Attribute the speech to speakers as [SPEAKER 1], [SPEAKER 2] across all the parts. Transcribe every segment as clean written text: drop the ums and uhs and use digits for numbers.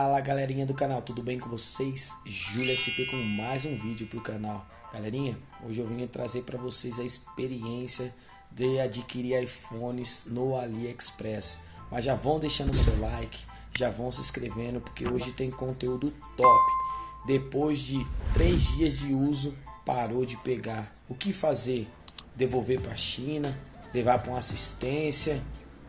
[SPEAKER 1] Fala galerinha do canal, tudo bem com vocês? Júlio SP com mais um vídeo pro canal. Galerinha, hoje eu vim trazer para vocês a experiência de adquirir iPhones no AliExpress. Mas já vão deixando seu like, já vão se inscrevendo porque hoje tem conteúdo top. Depois de 3 dias de uso, parou de pegar. O que fazer? Devolver para a China? Levar para uma assistência?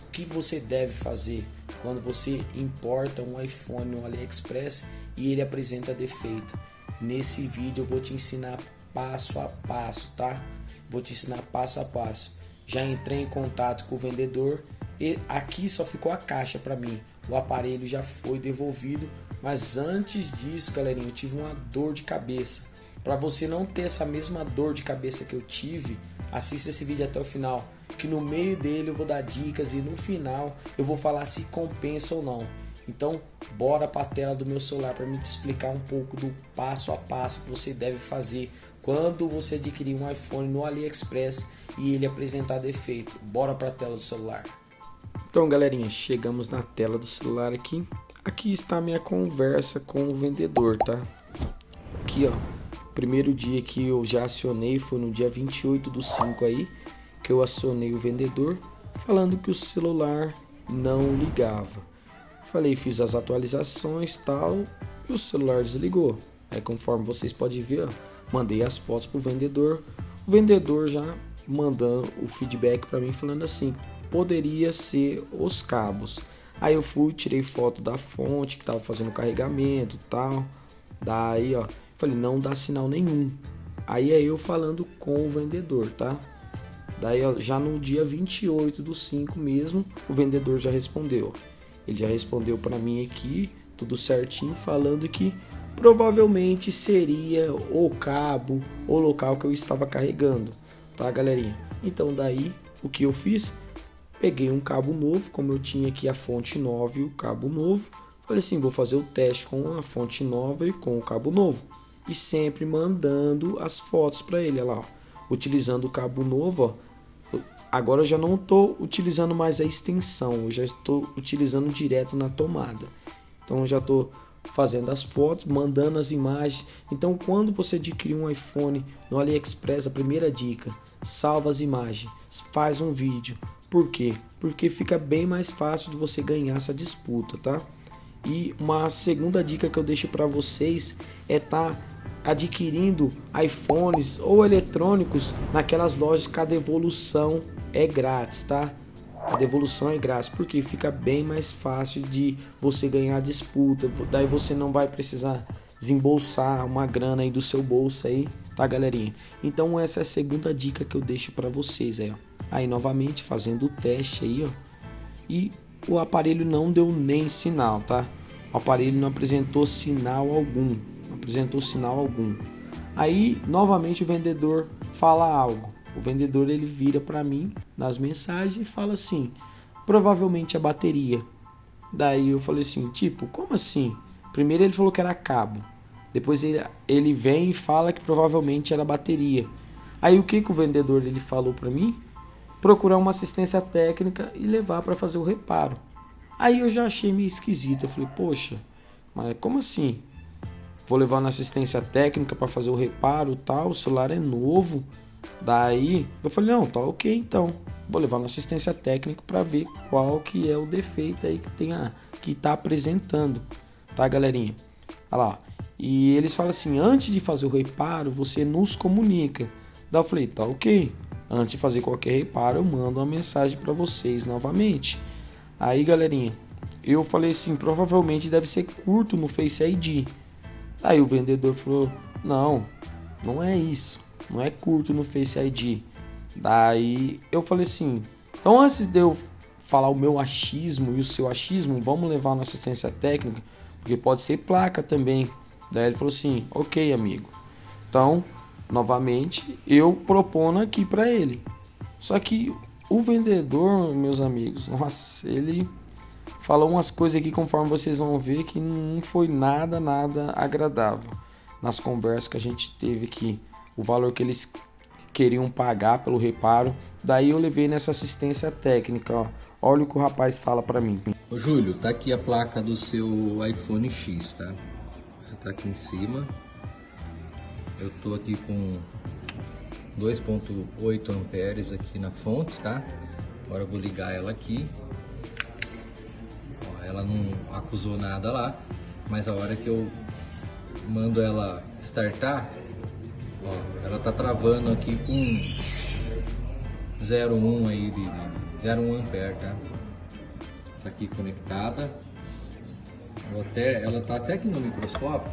[SPEAKER 1] O que você deve fazer quando você importa um iPhone no AliExpress e ele apresenta defeito? Nesse vídeo eu vou te ensinar passo a passo, tá? Vou te ensinar passo a passo. Já entrei em contato com o vendedor e aqui só ficou a caixa para mim. O aparelho já foi devolvido, mas antes disso, galerinha, eu tive uma dor de cabeça. Para você não ter essa mesma dor de cabeça que eu tive, assista esse vídeo até o final, que no meio dele eu vou dar dicas e no final eu vou falar se compensa ou não. Então bora para a tela do meu celular para me te explicar um pouco do passo a passo que você deve fazer quando você adquirir um iPhone no AliExpress e ele apresentar defeito. Bora para a tela do celular. Então galerinha, chegamos na tela do celular aqui. Aqui está a minha conversa com o vendedor, tá? Aqui ó, primeiro dia que eu já acionei foi no dia 28/5 aí, que eu acionei o vendedor falando que o celular não ligava. Falei, fiz as atualizações tal e o celular desligou. Aí conforme vocês podem ver, ó, mandei as fotos pro vendedor. O vendedor já mandando o feedback para mim falando assim, poderia ser os cabos. Aí eu fui, tirei foto da fonte que tava fazendo o carregamento e tal. Daí ó, falei, não dá sinal nenhum. Aí é eu falando com o vendedor, tá? Daí já no dia 28/5 mesmo, o vendedor já respondeu. Ele já respondeu para mim aqui, tudo certinho, falando que provavelmente seria o cabo, o local que eu estava carregando, tá galerinha? Então daí, o que eu fiz? Peguei um cabo novo, como eu tinha aqui a fonte nova e o cabo novo. Falei assim, vou fazer o teste com a fonte nova e com o cabo novo. E sempre mandando as fotos para ele, olha lá, ó. Utilizando o cabo novo, ó. Agora eu já não estou utilizando mais a extensão, eu já estou utilizando direto na tomada. Então eu já estou fazendo as fotos, mandando as imagens. Então quando você adquirir um iPhone no AliExpress, a primeira dica, salva as imagens, faz um vídeo. Por quê? Porque fica bem mais fácil de você ganhar essa disputa, tá? E uma segunda dica que eu deixo para vocês é adquirindo iPhones ou eletrônicos naquelas lojas que a devolução é grátis, tá? A devolução é grátis porque fica bem mais fácil de você ganhar a disputa. Daí você não vai precisar desembolsar uma grana aí do seu bolso aí, tá galerinha? Então essa é a segunda dica que eu deixo para vocês aí, ó. Aí novamente fazendo o teste aí, ó. E o aparelho não deu nem sinal, tá? O aparelho não apresentou sinal algum. Não apresentou sinal algum. Aí novamente o vendedor fala algo. O vendedor ele vira para mim nas mensagens e fala assim, provavelmente a bateria. Daí eu falei assim, tipo, como assim? Primeiro ele falou que era cabo. Depois ele vem e fala que provavelmente era bateria. Aí o que o vendedor ele falou para mim? Procurar uma assistência técnica e levar para fazer o reparo. Aí eu já achei meio esquisito. Eu falei, poxa, mas como assim? Vou levar na assistência técnica para fazer o reparo, tal, o celular é novo. Daí eu falei, não, tá ok então. Vou levar na assistência técnica para ver qual que é o defeito aí que tá apresentando, tá galerinha? Olha lá. E eles falam assim, antes de fazer o reparo, você nos comunica. Daí eu falei, tá ok. Antes de fazer qualquer reparo, eu mando uma mensagem para vocês novamente. Aí galerinha, eu falei assim, provavelmente deve ser curto no Face ID. Aí o vendedor falou, não, não é isso. Não é curto no Face ID. Daí eu falei assim, então antes de eu falar o meu achismo e o seu achismo, vamos levar na assistência técnica, porque pode ser placa também. Daí ele falou assim, ok amigo. Então, novamente, eu propondo aqui para ele. Só que o vendedor, meus amigos, nossa, ele falou umas coisas aqui, conforme vocês vão ver, que não foi nada agradável. Nas conversas que a gente teve aqui, o valor que eles queriam pagar pelo reparo. Daí eu levei nessa assistência técnica, ó. Olha o que o rapaz fala para mim.
[SPEAKER 2] Ô Júlio, tá aqui a placa do seu iPhone X, tá? Tá aqui em cima. Eu tô aqui com 2,8 amperes aqui na fonte, tá? Agora eu vou ligar ela aqui. Ó, ela não acusou nada lá, mas a hora que eu mando ela startar, ó, ela tá travando aqui com 0,1 aí de 0,1 ampere, tá? Tá aqui conectada. Ela tá até aqui no microscópio.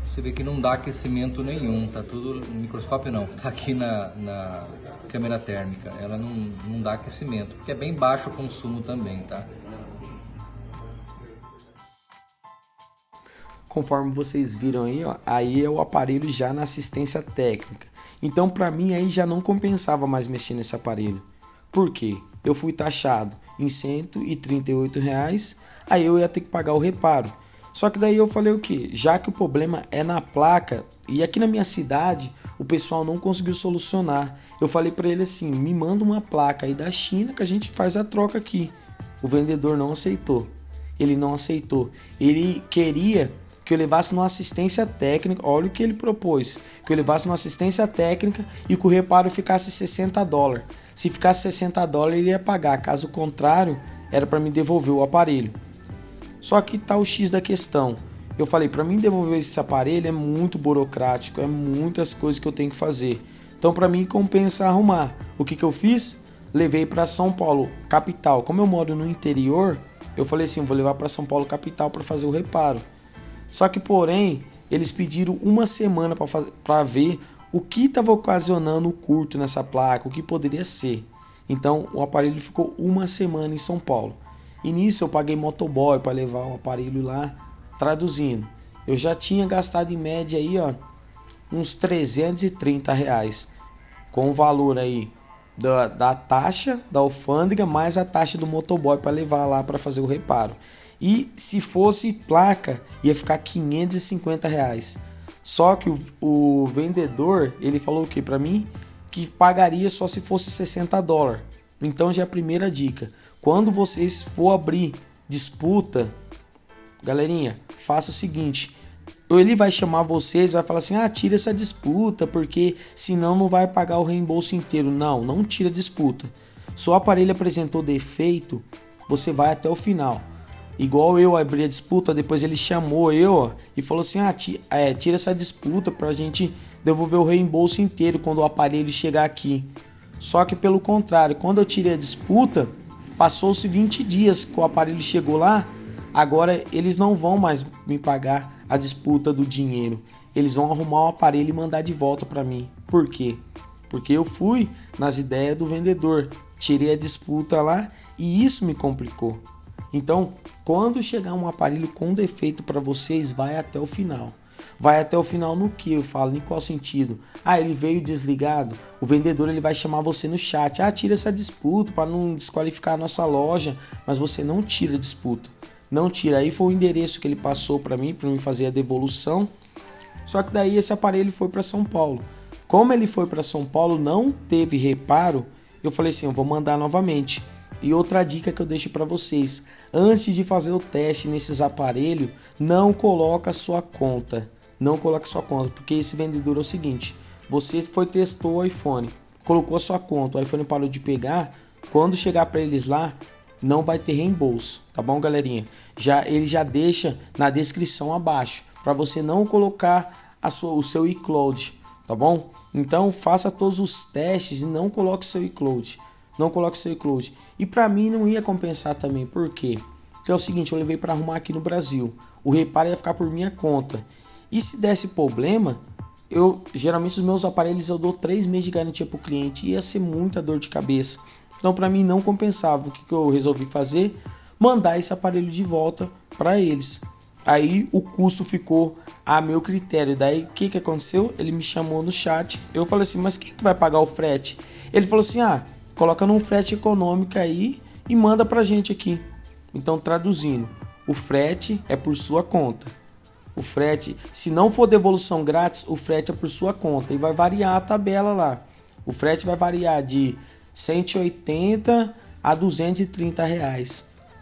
[SPEAKER 2] Você vê que não dá aquecimento nenhum, tá tudo no microscópio não, tá aqui na câmera térmica. Ela não dá aquecimento, porque é bem baixo o consumo também, tá?
[SPEAKER 1] Conforme vocês viram aí, ó, aí é o aparelho já na assistência técnica. Então para mim aí já não compensava mais mexer nesse aparelho. Por quê? Eu fui taxado em R$ 138, aí eu ia ter que pagar o reparo. Só que daí eu falei o quê? Já que o problema é na placa, e aqui na minha cidade o pessoal não conseguiu solucionar. Eu falei para ele assim, me manda uma placa aí da China que a gente faz a troca aqui. O vendedor não aceitou. Ele não aceitou. Ele queria que eu levasse numa assistência técnica, olha o que ele propôs, que eu levasse numa assistência técnica e que o reparo ficasse $60. Se ficasse $60 ele ia pagar, caso contrário era para me devolver o aparelho. Só que tá o X da questão, eu falei, para mim devolver esse aparelho é muito burocrático, é muitas coisas que eu tenho que fazer, então para mim compensa arrumar. O que eu fiz? Levei para São Paulo, capital, como eu moro no interior, eu falei assim, vou levar para São Paulo, capital, para fazer o reparo. Só que, porém, eles pediram uma semana para ver o que estava ocasionando o curto nessa placa, o que poderia ser. Então, o aparelho ficou uma semana em São Paulo. E nisso eu paguei motoboy para levar o aparelho lá, traduzindo. Eu já tinha gastado em média aí, ó, uns R$ 330, com o valor aí da taxa da alfândega mais a taxa do motoboy para levar lá para fazer o reparo. E se fosse placa, ia ficar R$ 550. Só que o vendedor, ele falou o que para mim? Que pagaria só se fosse $60. Então já é a primeira dica. Quando vocês for abrir disputa, galerinha, faça o seguinte. Ele vai chamar vocês, vai falar assim, tira essa disputa, porque senão não vai pagar o reembolso inteiro. Não tira a disputa. Se o aparelho apresentou defeito, você vai até o final. Igual eu abri a disputa, depois ele chamou eu e falou assim, tira essa disputa pra gente devolver o reembolso inteiro quando o aparelho chegar aqui. Só que pelo contrário, quando eu tirei a disputa, passou-se 20 dias que o aparelho chegou lá, agora eles não vão mais me pagar a disputa do dinheiro. Eles vão arrumar o aparelho e mandar de volta pra mim. Por quê? Porque eu fui nas ideias do vendedor, tirei a disputa lá e isso me complicou. Então, quando chegar um aparelho com defeito para vocês, vai até o final. Vai até o final no que? Eu falo, em qual sentido? Ele veio desligado. O vendedor ele vai chamar você no chat. Tira essa disputa para não desqualificar a nossa loja. Mas você não tira a disputa. Não tira. Aí foi o endereço que ele passou para mim fazer a devolução. Só que daí esse aparelho foi para São Paulo. Como ele foi para São Paulo, não teve reparo. Eu falei assim, eu vou mandar novamente. E outra dica que eu deixo para vocês, antes de fazer o teste nesses aparelhos, não coloca a sua conta. Não coloque sua conta, porque esse vendedor é o seguinte, você testou o iPhone, colocou a sua conta, o iPhone parou de pegar, quando chegar para eles lá, não vai ter reembolso, tá bom, galerinha? Ele já deixa na descrição abaixo, para você não colocar o seu iCloud, tá bom? Então faça todos os testes e não coloque seu iCloud. Não coloque seu iCloud. E para mim não ia compensar também. Por quê? Então é o seguinte, eu levei para arrumar aqui no Brasil. O reparo ia ficar por minha conta. E se desse problema, geralmente os meus aparelhos eu dou 3 meses de garantia para o cliente. Ia ser muita dor de cabeça. Então para mim não compensava. O que eu resolvi fazer? Mandar esse aparelho de volta para eles. Aí o custo ficou a meu critério. Daí o que aconteceu? Ele me chamou no chat. Eu falei assim, mas quem que vai pagar o frete? Ele falou assim, coloca num frete econômico aí e manda pra gente aqui. Então, traduzindo, o frete é por sua conta. O frete, se não for devolução grátis, o frete é por sua conta. E vai variar a tabela lá. O frete vai variar de 180 a R$ 230.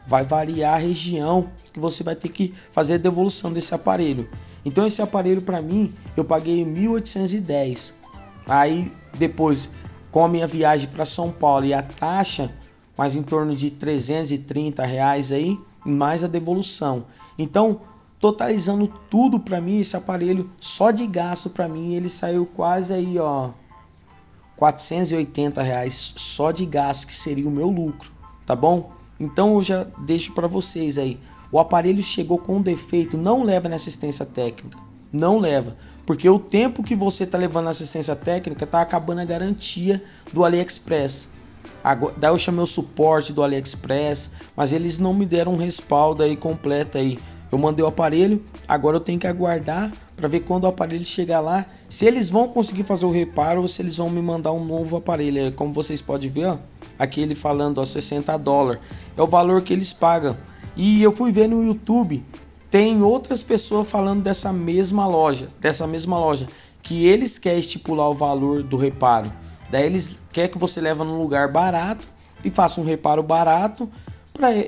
[SPEAKER 1] Vai variar a região que você vai ter que fazer a devolução desse aparelho. Então esse aparelho para mim eu paguei 1.810. Aí depois, com a minha viagem para São Paulo e a taxa, mais em torno de R$ 330 aí, mais a devolução. Então, totalizando tudo para mim, esse aparelho só de gasto para mim, ele saiu quase aí, ó, R$ 480 só de gasto, que seria o meu lucro, tá bom? Então eu já deixo para vocês aí. O aparelho chegou com defeito, não leva na assistência técnica. Não leva. Porque o tempo que você tá levando na assistência técnica tá acabando a garantia do AliExpress. Agora, daí eu chamei o suporte do AliExpress, mas eles não me deram um respaldo aí completo aí. Eu mandei o aparelho, agora eu tenho que aguardar para ver quando o aparelho chegar lá, se eles vão conseguir fazer o reparo ou se eles vão me mandar um novo aparelho. Como vocês podem ver, ó, aqui ele falando, ó, $60. É o valor que eles pagam. E eu fui ver no YouTube, tem outras pessoas falando dessa mesma loja, que eles querem estipular o valor do reparo. Daí eles querem que você leve num lugar barato e faça um reparo barato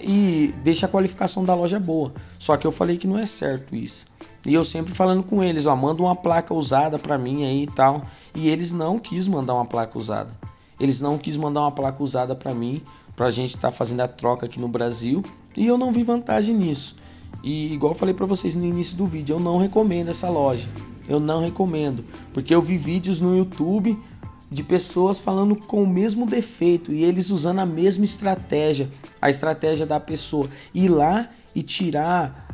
[SPEAKER 1] e deixe a qualificação da loja boa. Só que eu falei que não é certo isso. E eu sempre falando com eles, ó, manda uma placa usada pra mim aí e tal. E eles não quis mandar uma placa usada. Eles não quis mandar uma placa usada pra mim, pra gente estar fazendo a troca aqui no Brasil. E eu não vi vantagem nisso. E igual eu falei pra vocês no início do vídeo, eu não recomendo essa loja. Eu não recomendo. Porque eu vi vídeos no YouTube de pessoas falando com o mesmo defeito e eles usando a mesma estratégia. A estratégia da pessoa ir lá e tirar,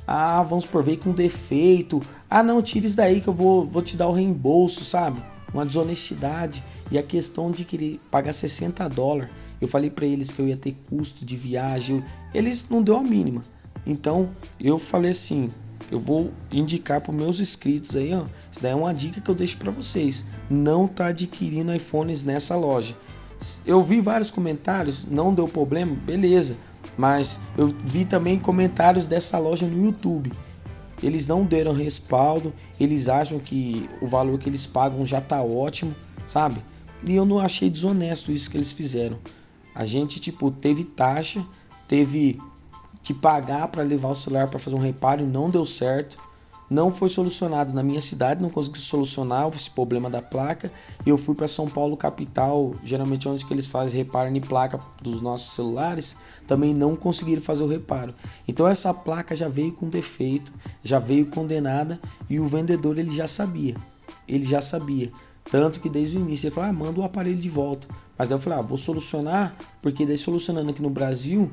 [SPEAKER 1] vamos por ver com defeito. Não, tira isso daí que eu vou te dar o reembolso, sabe? Uma desonestidade. E a questão de querer pagar $60. Eu falei pra eles que eu ia ter custo de viagem. Eles não deu a mínima. Então eu falei assim, eu vou indicar para os meus inscritos aí, ó. Isso daí é uma dica que eu deixo para vocês. Não tá adquirindo iPhones nessa loja. Eu vi vários comentários, não deu problema, beleza. Mas eu vi também comentários dessa loja no YouTube. Eles não deram respaldo, eles acham que o valor que eles pagam já tá ótimo, sabe? E eu não achei desonesto isso que eles fizeram. A gente, tipo, teve taxa, teve que pagar para levar o celular para fazer um reparo, não deu certo. Não foi solucionado na minha cidade, não consegui solucionar esse problema da placa. E eu fui para São Paulo capital, geralmente onde que eles fazem reparo em placa dos nossos celulares, também não conseguiram fazer o reparo. Então essa placa já veio com defeito, já veio condenada e o vendedor ele já sabia. Tanto que desde o início ele falou, manda o aparelho de volta. Mas daí eu falei, vou solucionar, porque daí solucionando aqui no Brasil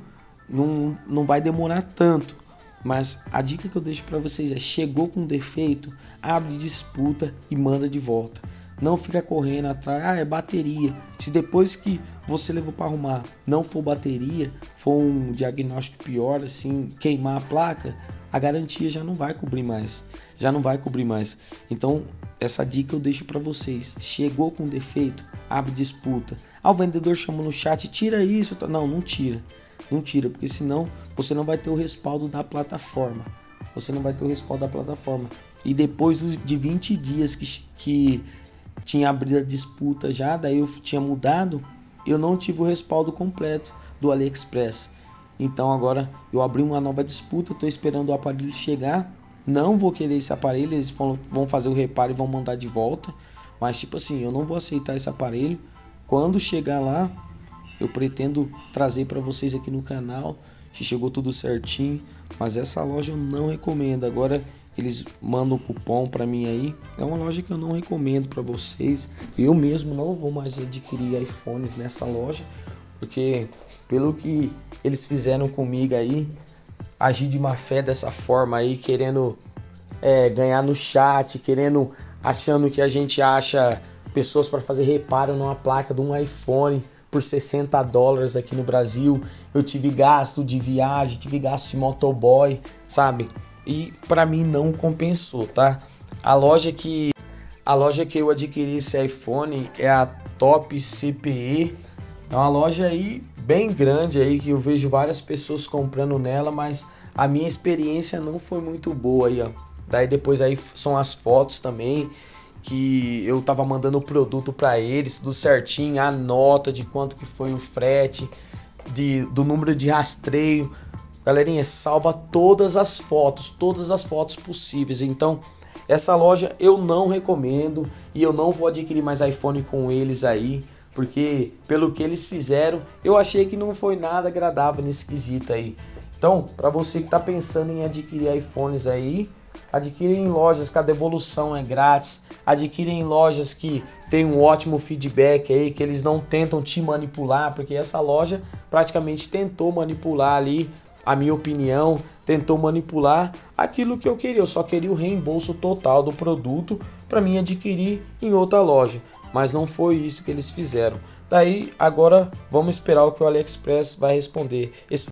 [SPEAKER 1] não vai demorar tanto. Mas a dica que eu deixo para vocês é, chegou com defeito, abre disputa e manda de volta. Não fica correndo atrás, é bateria. Se depois que você levou para arrumar não for bateria, for um diagnóstico pior, assim, queimar a placa, a garantia já não vai cobrir mais. Então, essa dica eu deixo para vocês. Chegou com defeito, abre disputa. O vendedor chama no chat, tira isso. Não tira. Não tira, porque senão você não vai ter o respaldo da plataforma. E depois de 20 dias que tinha abrido a disputa já, daí eu tinha mudado, eu não tive o respaldo completo do AliExpress. Então agora eu abri uma nova disputa, estou esperando o aparelho chegar. Não vou querer esse aparelho, eles vão fazer o reparo e vão mandar de volta. Mas tipo assim, eu não vou aceitar esse aparelho. Quando chegar lá, eu pretendo trazer para vocês aqui no canal se chegou tudo certinho, mas essa loja eu não recomendo. Agora eles mandam cupom para mim aí, é uma loja que eu não recomendo para vocês. Eu mesmo não vou mais adquirir iPhones nessa loja, porque pelo que eles fizeram comigo aí, agir de má fé dessa forma aí, querendo ganhar no chat, achando que a gente acha pessoas para fazer reparo numa placa de um iPhone por $60 aqui no Brasil. Eu tive gasto de viagem, tive gasto de motoboy, sabe? E para mim não compensou, tá? A loja que eu adquiri esse iPhone é a Top CPE. É uma loja aí bem grande aí que eu vejo várias pessoas comprando nela, mas a minha experiência não foi muito boa aí, ó. Daí depois aí são as fotos também, que eu tava mandando o produto para eles, tudo certinho, a nota de quanto que foi o frete. do número de rastreio. Galerinha, salva todas as fotos possíveis. Então, essa loja eu não recomendo e eu não vou adquirir mais iPhone com eles aí, porque pelo que eles fizeram, eu achei que não foi nada agradável nesse quesito aí. Então, para você que está pensando em adquirir iPhones aí, adquire em lojas que a devolução é grátis, adquire em lojas que tem um ótimo feedback aí, que eles não tentam te manipular, porque essa loja praticamente tentou manipular ali, a minha opinião, tentou manipular aquilo que eu queria. Eu só queria o reembolso total do produto para mim adquirir em outra loja, mas não foi isso que eles fizeram. Daí agora vamos esperar o que o AliExpress vai responder.